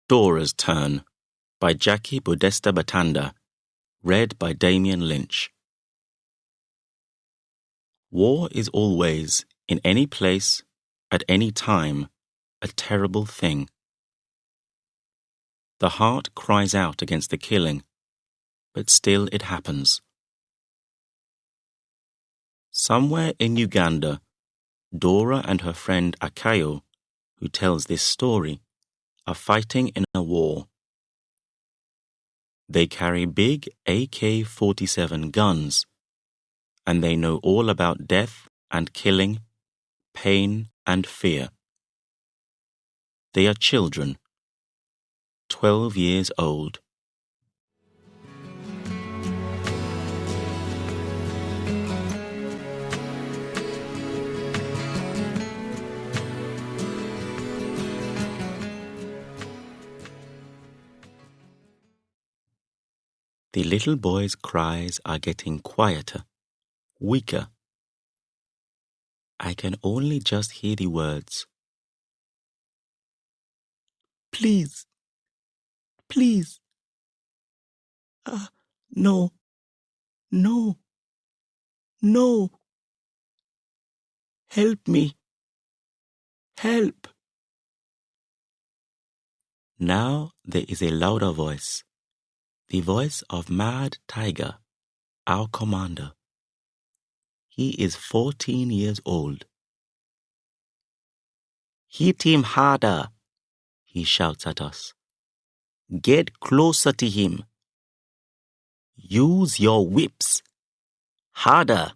Dora's Turn by Jackie Podesta Batanda, read by Damien Lynch. War is always, in any place, at any time, a terrible thing. The heart cries out against the killing, but still it happens. Somewhere in Uganda, Dora and her friend Acayo, who tells this story, are fighting in a war. They carry big AK-47 guns, and they know all about death and killing, pain and fear. They are children, 12 years old. The little boy's cries are getting quieter, weaker. I can only just hear the words. Please, please. No, no, no. Help me. Help. Now there is a louder voice, the voice of Mad Tiger, our commander. He is 14 years old. Hit him harder, he shouts at us. Get closer to him. Use your whips. Harder.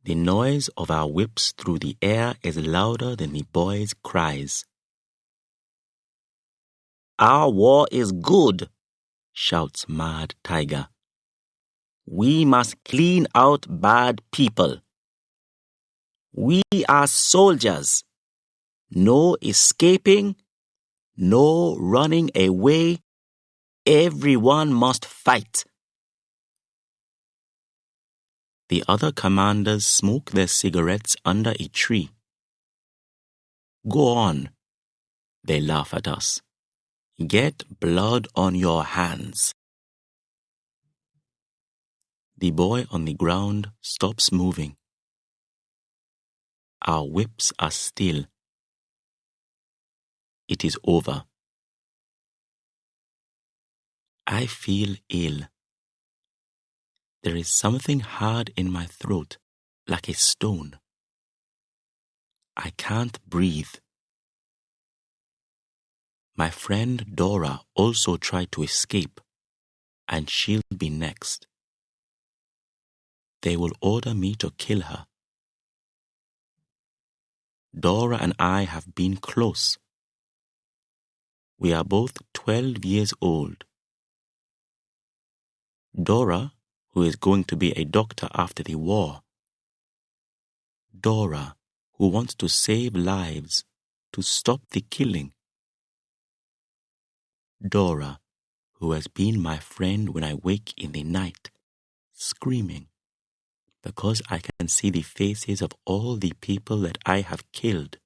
The noise of our whips through the air is louder than the boy's cries. Our war is good, shouts Mad Tiger. We must clean out bad people. We are soldiers. No escaping, no running away. Everyone must fight. The other commanders smoke their cigarettes under a tree. Go on, they laugh at us. Get blood on your hands. The boy on the ground stops moving. Our whips are still. It is over. I feel ill. There is something hard in my throat, like a stone. I can't breathe. My friend Dora also tried to escape, and she'll be next. They will order me to kill her. Dora and I have been close. We are both 12 years old. Dora, who is going to be a doctor after the war. Dora, who wants to save lives, to stop the killing. Dora, who has been my friend when I wake in the night, screaming, because I can see the faces of all the people that I have killed.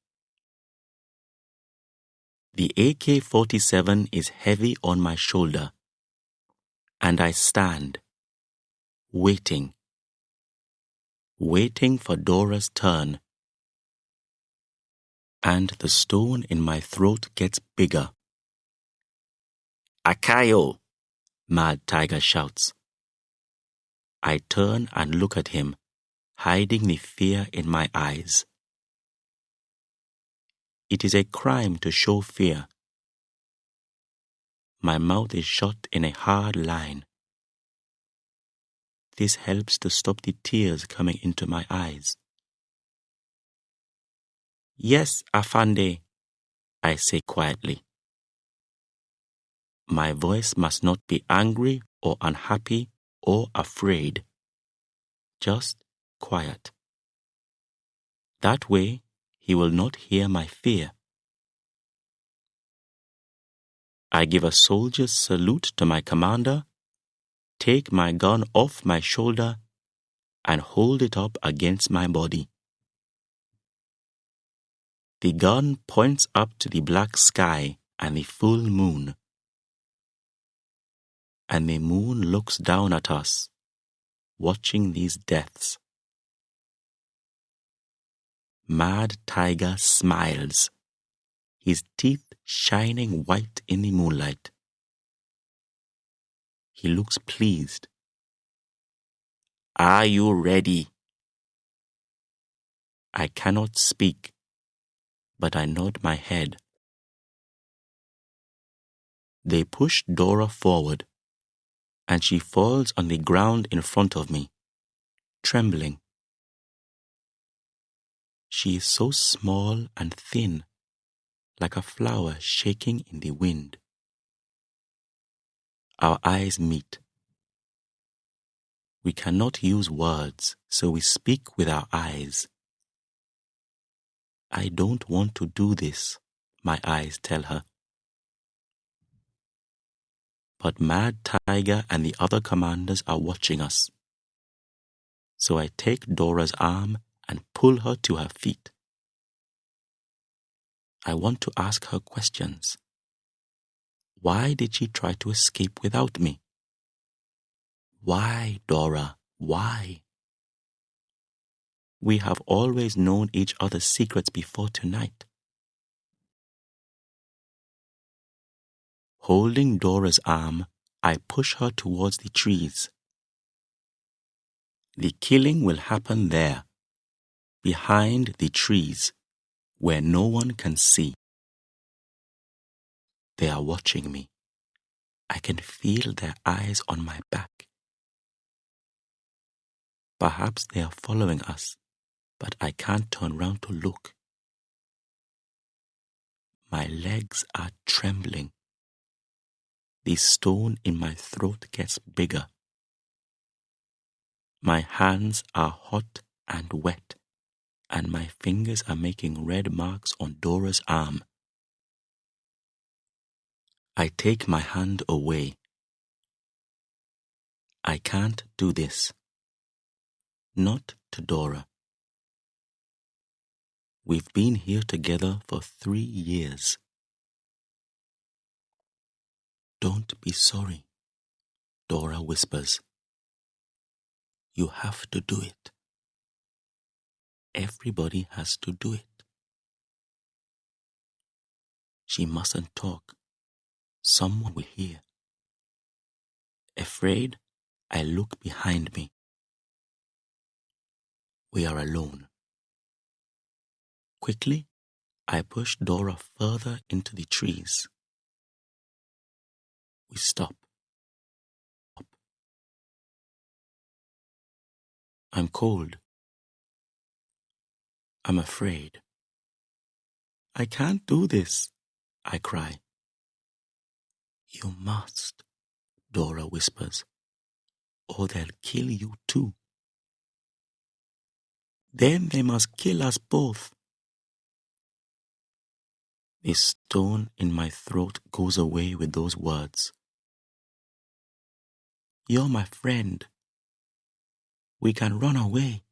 The AK-47 is heavy on my shoulder, and I stand, waiting for Dora's turn. And the stone in my throat gets bigger. Acayo, Mad Tiger shouts. I turn and look at him, hiding the fear in my eyes. It is a crime to show fear. My mouth is shut in a hard line. This helps to stop the tears coming into my eyes. Yes, Afande, I say quietly. My voice must not be angry or unhappy or afraid. Just quiet. That way, he will not hear my fear. I give a soldier's salute to my commander, take my gun off my shoulder, and hold it up against my body. The gun points up to the black sky and the full moon. And the moon looks down at us, watching these deaths. Mad Tiger smiles, his teeth shining white in the moonlight. He looks pleased. Are you ready? I cannot speak, but I nod my head. They push Dora forward, and she falls on the ground in front of me, trembling. She is so small and thin, like a flower shaking in the wind. Our eyes meet. We cannot use words, so we speak with our eyes. I don't want to do this, my eyes tell her. But Mad Tiger and the other commanders are watching us. So I take Dora's arm and pull her to her feet. I want to ask her questions. Why did she try to escape without me? Why, Dora? Why? We have always known each other's secrets before tonight. Holding Dora's arm, I push her towards the trees. The killing will happen there, behind the trees, where no one can see. They are watching me. I can feel their eyes on my back. Perhaps they are following us, but I can't turn round to look. My legs are trembling. The stone in my throat gets bigger. My hands are hot and wet, and my fingers are making red marks on Dora's arm. I take my hand away. I can't do this. Not to Dora. We've been here together for 3 years. Don't be sorry, Dora whispers. You have to do it. Everybody has to do it. She mustn't talk. Someone will hear. Afraid, I look behind me. We are alone. Quickly, I push Dora further into the trees. We stop. I'm cold. I'm afraid. I can't do this, I cry. You must, Dora whispers, or they'll kill you too. Then they must kill us both. The stone in my throat goes away with those words. You're my friend. We can run away.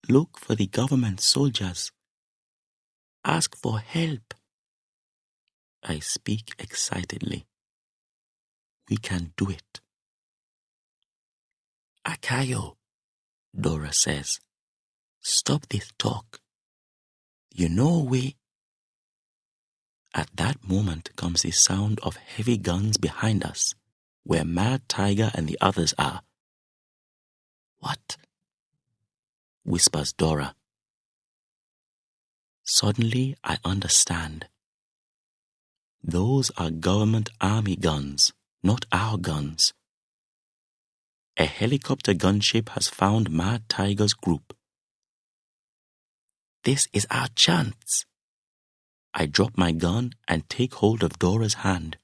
Look for the government soldiers. Ask for help. I speak excitedly. We can do it. Acayo, Dora says. Stop this talk. You know we... At that moment comes the sound of heavy guns behind us, where Mad Tiger and the others are. What? Whispers Dora. Suddenly I understand. Those are government army guns, not our guns. A helicopter gunship has found Mad Tiger's group. This is our chance. I drop my gun and take hold of Dora's hand.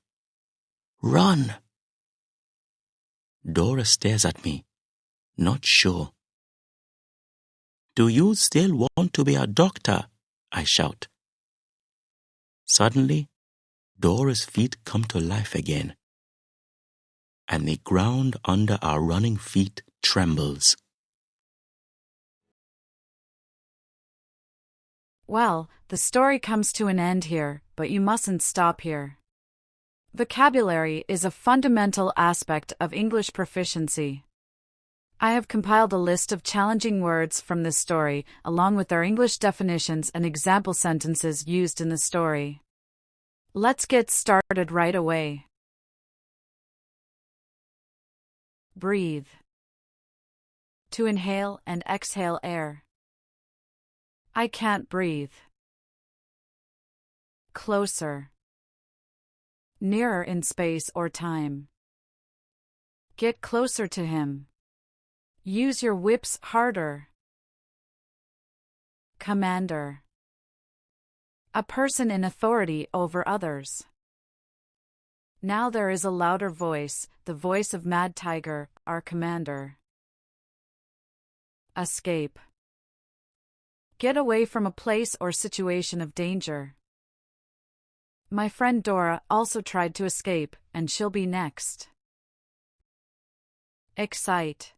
Run! Dora stares at me, not sure. Do you still want to be a doctor? I shout. Suddenly, Dora's feet come to life again, and the ground under our running feet trembles. Well, the story comes to an end here, but you mustn't stop here. Vocabulary is a fundamental aspect of English proficiency. I have compiled a list of challenging words from this story, along with their English definitions and example sentences used in the story. Let's get started right away. Breathe. To inhale and exhale air. I can't breathe. Closer. Nearer in space or time. Get closer to him. Use your whips harder. Commander. A person in authority over others. Now there is a louder voice, the voice of Mad Tiger, our commander. Escape. Get away from a place or situation of danger. My friend Dora also tried to escape, and she'll be next. Excite.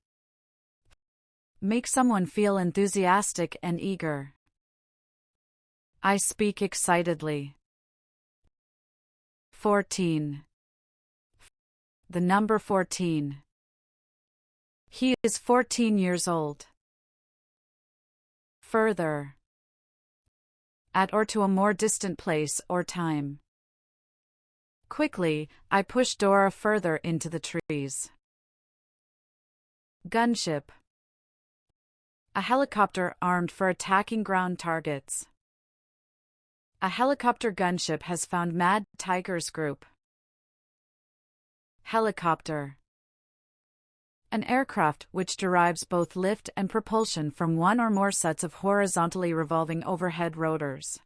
Make someone feel enthusiastic and eager. I speak excitedly. 14. The number 14. He is 14 years old. Further. At or to a more distant place or time. Quickly, I push Dora further into the trees. Gunship. A helicopter armed for attacking ground targets. A helicopter gunship has found Mad Tiger's group. Helicopter. An aircraft which derives both lift and propulsion from one or more sets of horizontally revolving overhead rotors.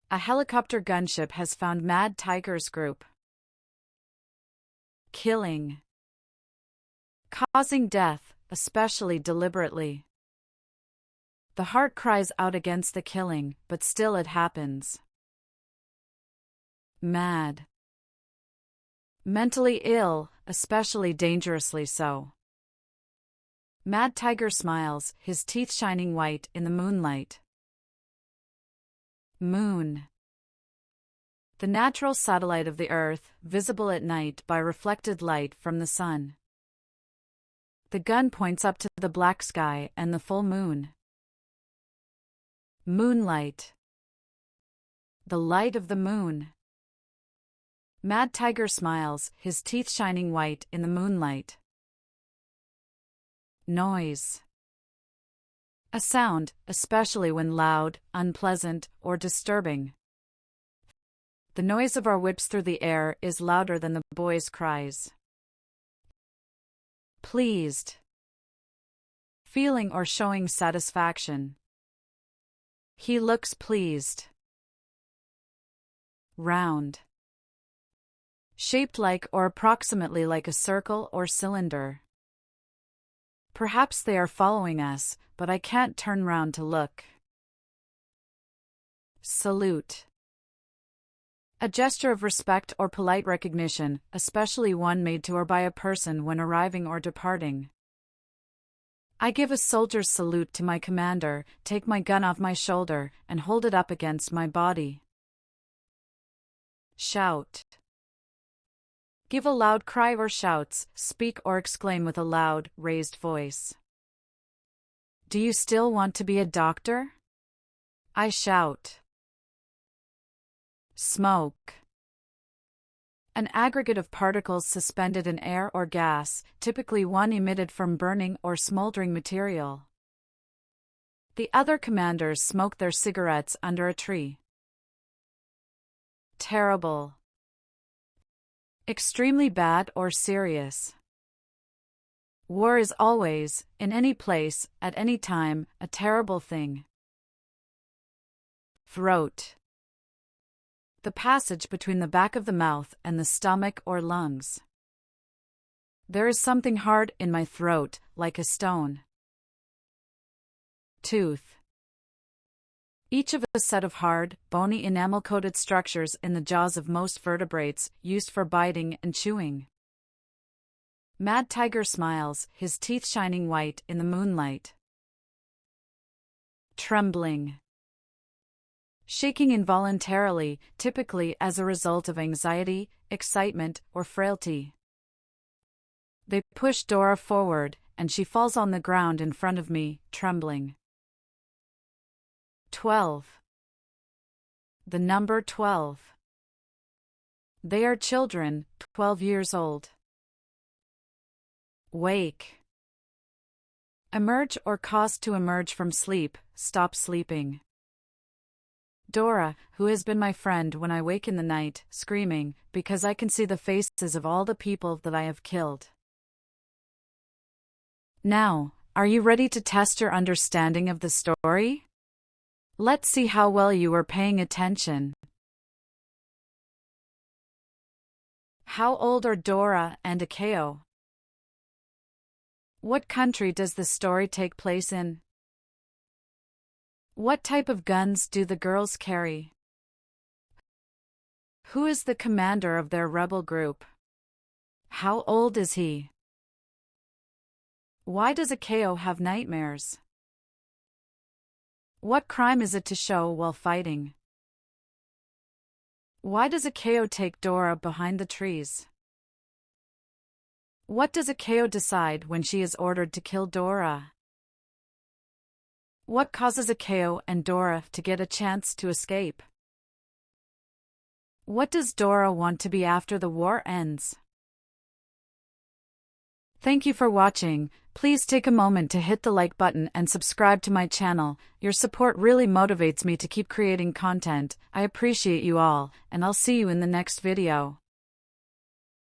A helicopter gunship has found Mad Tiger's group. Killing. Causing death, especially deliberately. The heart cries out against the killing, but still it happens. Mad. Mentally ill, especially dangerously so. Mad Tiger smiles, his teeth shining white in the moonlight. Moon. The natural satellite of the Earth, visible at night by reflected light from the sun. The gun points up to the black sky and the full moon. Moonlight. The light of the moon. Mad Tiger smiles, his teeth shining white in the moonlight. Noise. A sound, especially when loud, unpleasant, or disturbing. The noise of our whips through the air is louder than the boys' cries. Pleased. Feeling or showing satisfaction. He looks pleased. Round. Shaped like or approximately like a circle or cylinder. Perhaps they are following us, but I can't turn round to look. Salute. A gesture of respect or polite recognition, especially one made to or by a person when arriving or departing. I give a soldier's salute to my commander, take my gun off my shoulder, and hold it up against my body. Shout. Give a loud cry or shouts, speak or exclaim with a loud, raised voice. Do you still want to be a doctor? I shout. Smoke. An aggregate of particles suspended in air or gas, typically one emitted from burning or smoldering material. The other commanders smoke their cigarettes under a tree. Terrible. Extremely bad or serious. War is always, in any place, at any time, a terrible thing. Throat. The passage between the back of the mouth and the stomach or lungs. There is something hard in my throat, like a stone. Tooth. Each of a set of hard, bony enamel-coated structures in the jaws of most vertebrates, used for biting and chewing. Mad Tiger smiles, his teeth shining white in the moonlight. Trembling. shaking involuntarily, typically as a result of anxiety, excitement, or frailty. They push Dora forward, and she falls on the ground in front of me, trembling. 12. The number 12. They are children, 12 years old. Wake. Emerge or cause to emerge from sleep, stop sleeping. Dora, who has been my friend when I wake in the night, screaming, because I can see the faces of all the people that I have killed. Now, are you ready to test your understanding of the story? Let's see how well you are paying attention. How old are Dora and Acayo? What country does the story take place in? What type of guns do the girls carry? Who is the commander of their rebel group? How old is he? Why does Acayo have nightmares? What crime is it to show while fighting? Why does Acayo take Dora behind the trees? What does Acayo decide when she is ordered to kill Dora? What causes Acayo and Dora to get a chance to escape? What does Dora want to be after the war ends? Thank you for watching. Please take a moment to hit the like button and subscribe to my channel. Your support really motivates me to keep creating content. I appreciate you all, and I'll see you in the next video.